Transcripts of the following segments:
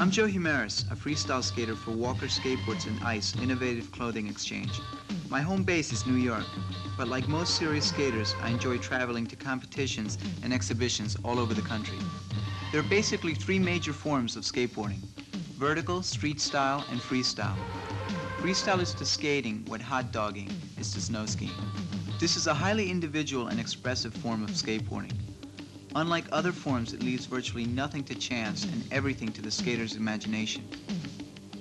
I'm Joe Jimenez, a freestyle skater for Walker Skateboards and Ice Innovative Clothing Exchange. My home base is New York, but like most serious skaters, I enjoy traveling to competitions and exhibitions all over the country. There are basically three major forms of skateboarding: vertical, street style, and freestyle. Freestyle is to skating what hot dogging is to snow skiing. This is a highly individual and expressive form of skateboarding. Unlike other forms, it leaves virtually nothing to chance and everything to the skater's imagination.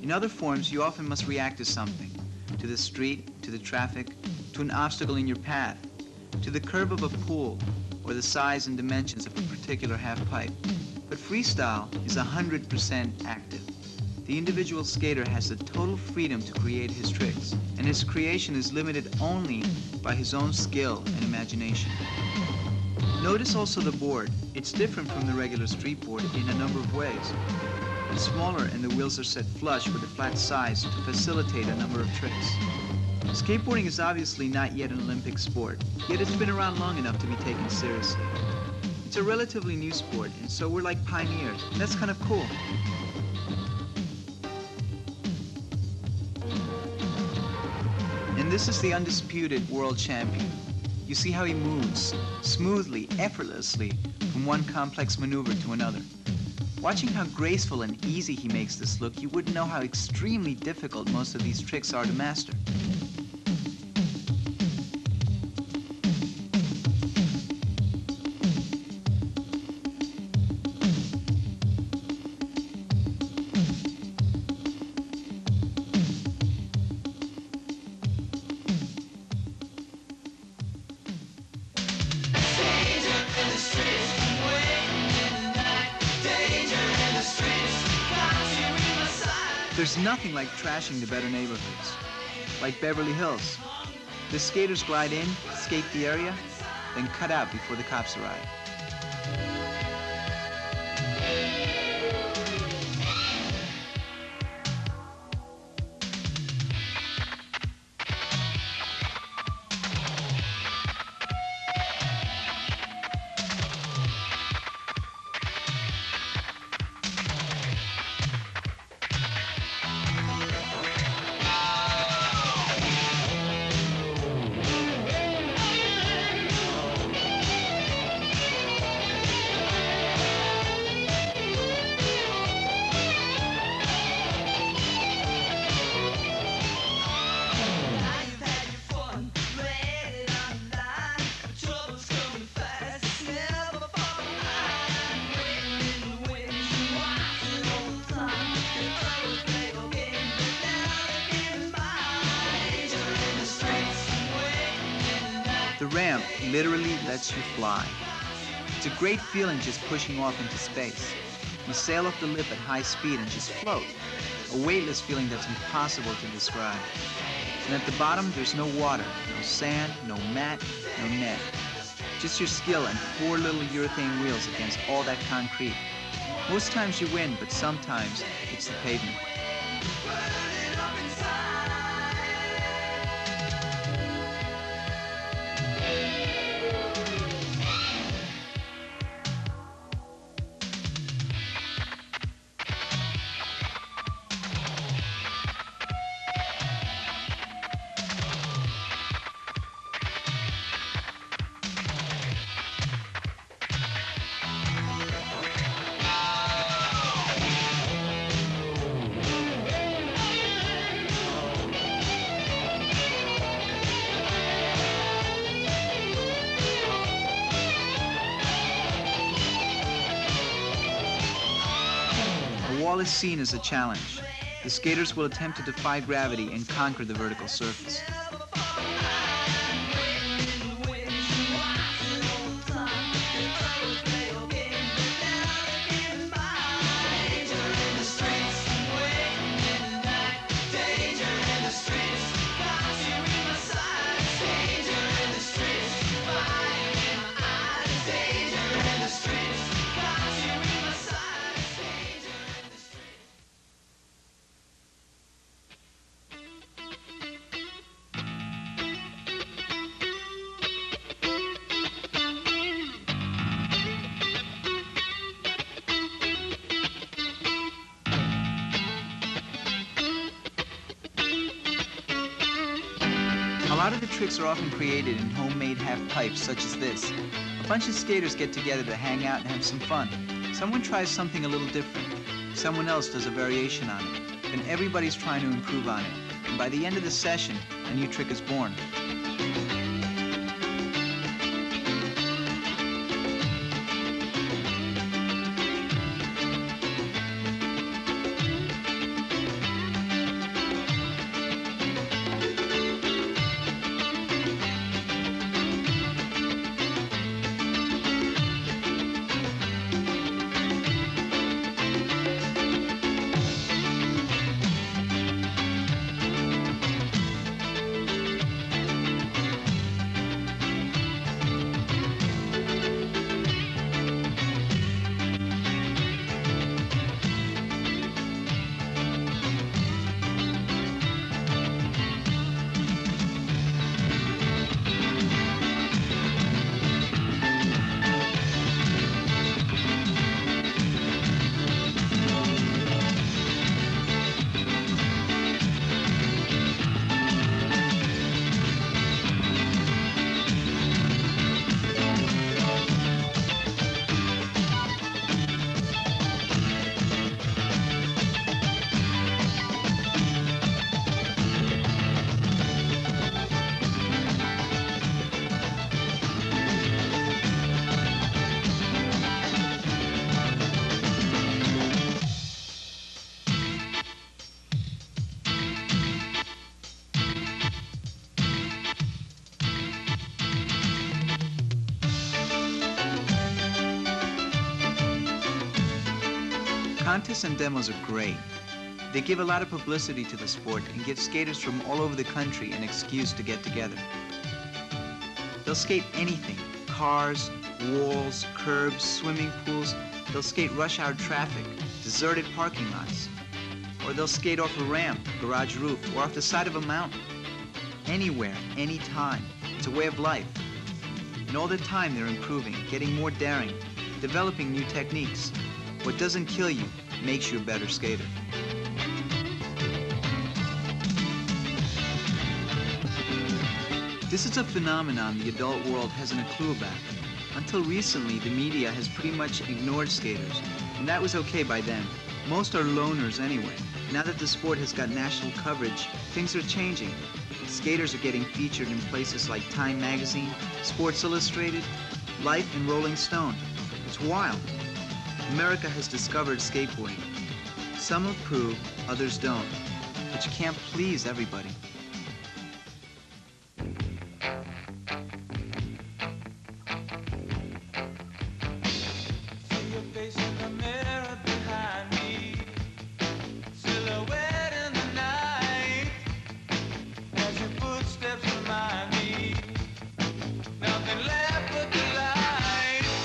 In other forms, you often must react to something, to the street, to the traffic, to an obstacle in your path, to the curve of a pool, or the size and dimensions of a particular half pipe. But freestyle is 100% active. The individual skater has the total freedom to create his tricks, and his creation is limited only by his own skill and imagination. Notice also the board. It's different from the regular street board in a number of ways. It's smaller and the wheels are set flush with a flat size to facilitate a number of tricks. Skateboarding is obviously not yet an Olympic sport, yet it's been around long enough to be taken seriously. It's a relatively new sport, and so we're like pioneers, and that's kind of cool. And this is the undisputed world champion. You see how he moves, smoothly, effortlessly, from one complex maneuver to another. Watching how graceful and easy he makes this look, you wouldn't know how extremely difficult most of these tricks are to master. There's nothing like trashing the better neighborhoods, like Beverly Hills. The skaters glide in, skate the area, then cut out before the cops arrive. The ramp literally lets you fly. It's a great feeling just pushing off into space. You sail off the lip at high speed and just float. A weightless feeling that's impossible to describe. And at the bottom, there's no water, no sand, no mat, no net. Just your skill and four little urethane wheels against all that concrete. Most times you win, but sometimes it's the pavement. The wall is seen as a challenge. The skaters will attempt to defy gravity and conquer the vertical surface. A lot of the tricks are often created in homemade half pipes such as this. A bunch of skaters get together to hang out and have some fun. Someone tries something a little different. Someone else does a variation on it. Then everybody's trying to improve on it. And by the end of the session, a new trick is born. Contests and demos are great. They give a lot of publicity to the sport and give skaters from all over the country an excuse to get together. They'll skate anything: cars, walls, curbs, swimming pools. They'll skate rush hour traffic, deserted parking lots. Or they'll skate off a ramp, garage roof, or off the side of a mountain. Anywhere, anytime. It's a way of life. And all the time they're improving, getting more daring, developing new techniques. What doesn't kill you makes you a better skater. This is a phenomenon the adult world hasn't a clue about. Until recently, the media has pretty much ignored skaters, and that was okay by then. Most are loners anyway. Now that the sport has got national coverage, things are changing. Skaters are getting featured in places like Time Magazine, Sports Illustrated, Life, and Rolling Stone. It's wild. America has discovered skateboarding. Some approve, others don't. But you can't please everybody.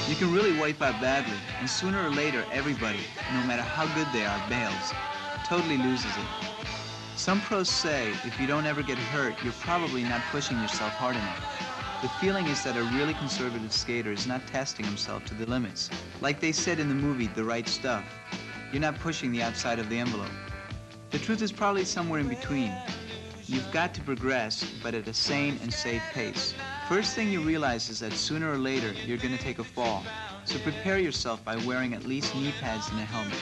You can really wipe out badly, and sooner or later, everybody, no matter how good they are, bails. Totally loses it. Some pros say if you don't ever get hurt, you're probably not pushing yourself hard enough. The feeling is that a really conservative skater is not testing himself to the limits. Like they said in the movie, The Right Stuff, you're not pushing the outside of the envelope. The truth is probably somewhere in between. You've got to progress, but at a sane and safe pace. First thing you realize is that sooner or later, you're going to take a fall. So prepare yourself by wearing at least knee pads and a helmet.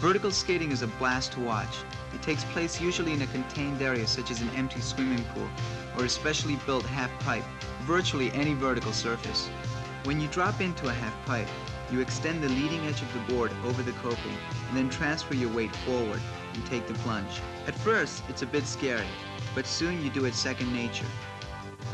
Vertical skating is a blast to watch. It takes place usually in a contained area such as an empty swimming pool or a specially built half pipe, virtually any vertical surface. When you drop into a half pipe, you extend the leading edge of the board over the coping and then transfer your weight forward and take the plunge. At first, it's a bit scary, but soon you do it second nature.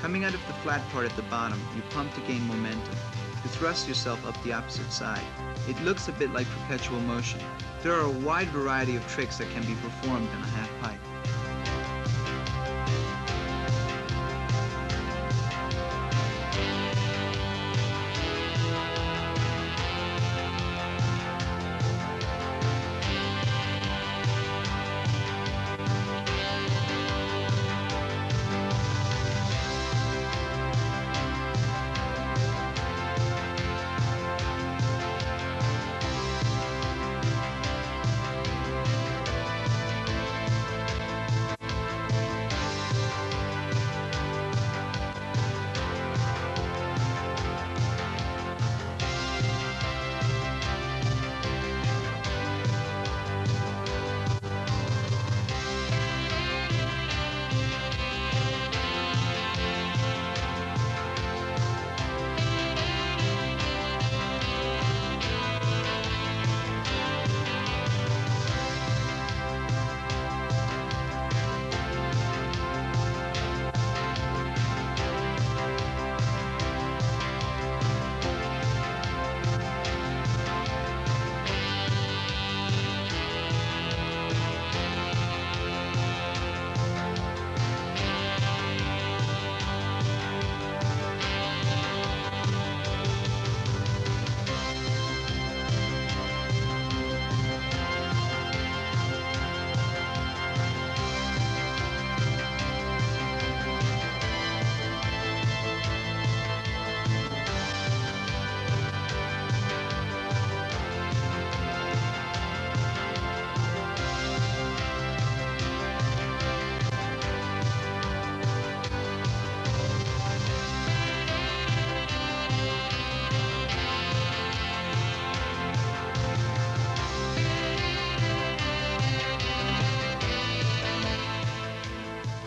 Coming out of the flat part at the bottom, you pump to gain momentum, to thrust yourself up the opposite side. It looks a bit like perpetual motion. There are a wide variety of tricks that can be performed on a half pipe.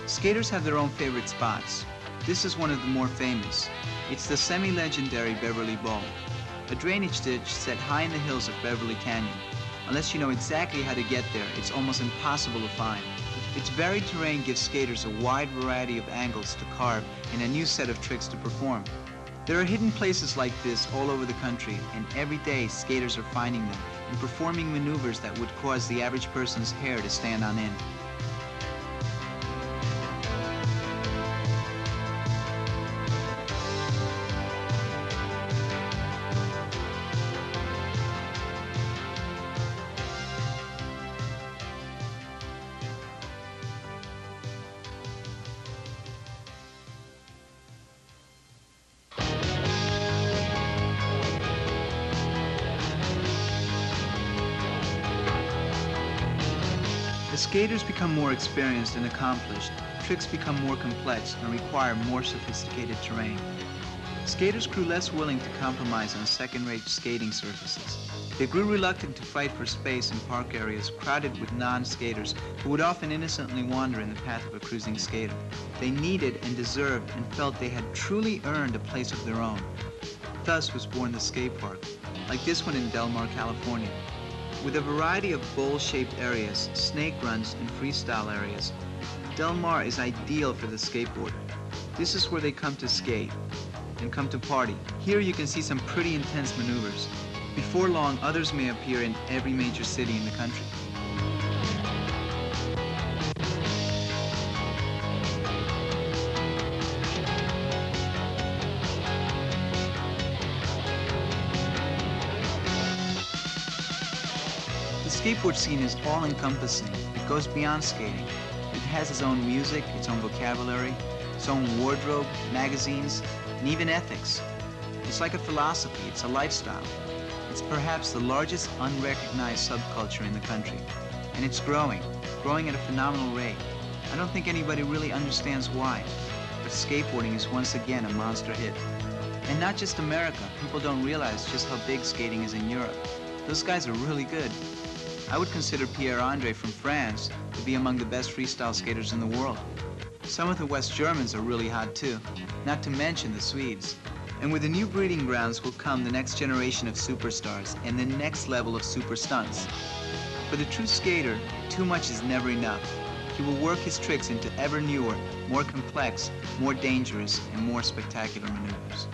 Skaters have their own favorite spots. This is one of the more famous. It's the semi-legendary Beverly Bowl, a drainage ditch set high in the hills of Beverly Canyon. Unless you know exactly how to get there, it's almost impossible to find. Its varied terrain gives skaters a wide variety of angles to carve and a new set of tricks to perform. There are hidden places like this all over the country, and every day skaters are finding them and performing maneuvers that would cause the average person's hair to stand on end. As skaters become more experienced and accomplished, tricks become more complex and require more sophisticated terrain. Skaters grew less willing to compromise on second-rate skating surfaces. They grew reluctant to fight for space in park areas crowded with non-skaters who would often innocently wander in the path of a cruising skater. They needed and deserved and felt they had truly earned a place of their own. Thus was born the skate park, like this one in Del Mar, California. With a variety of bowl-shaped areas, snake runs, and freestyle areas, Del Mar is ideal for the skateboarder. This is where they come to skate and come to party. Here you can see some pretty intense maneuvers. Before long, others may appear in every major city in the country. The skateboard scene is all-encompassing. It goes beyond skating. It has its own music, its own vocabulary, its own wardrobe, magazines, and even ethics. It's like a philosophy. It's a lifestyle. It's perhaps the largest unrecognized subculture in the country. And it's growing at a phenomenal rate. I don't think anybody really understands why. But skateboarding is once again a monster hit. And not just America. People don't realize just how big skating is in Europe. Those guys are really good. I would consider Pierre-Andre from France to be among the best freestyle skaters in the world. Some of the West Germans are really hot too, not to mention the Swedes. And with the new breeding grounds will come the next generation of superstars and the next level of super stunts. For the true skater, too much is never enough. He will work his tricks into ever newer, more complex, more dangerous, and more spectacular maneuvers.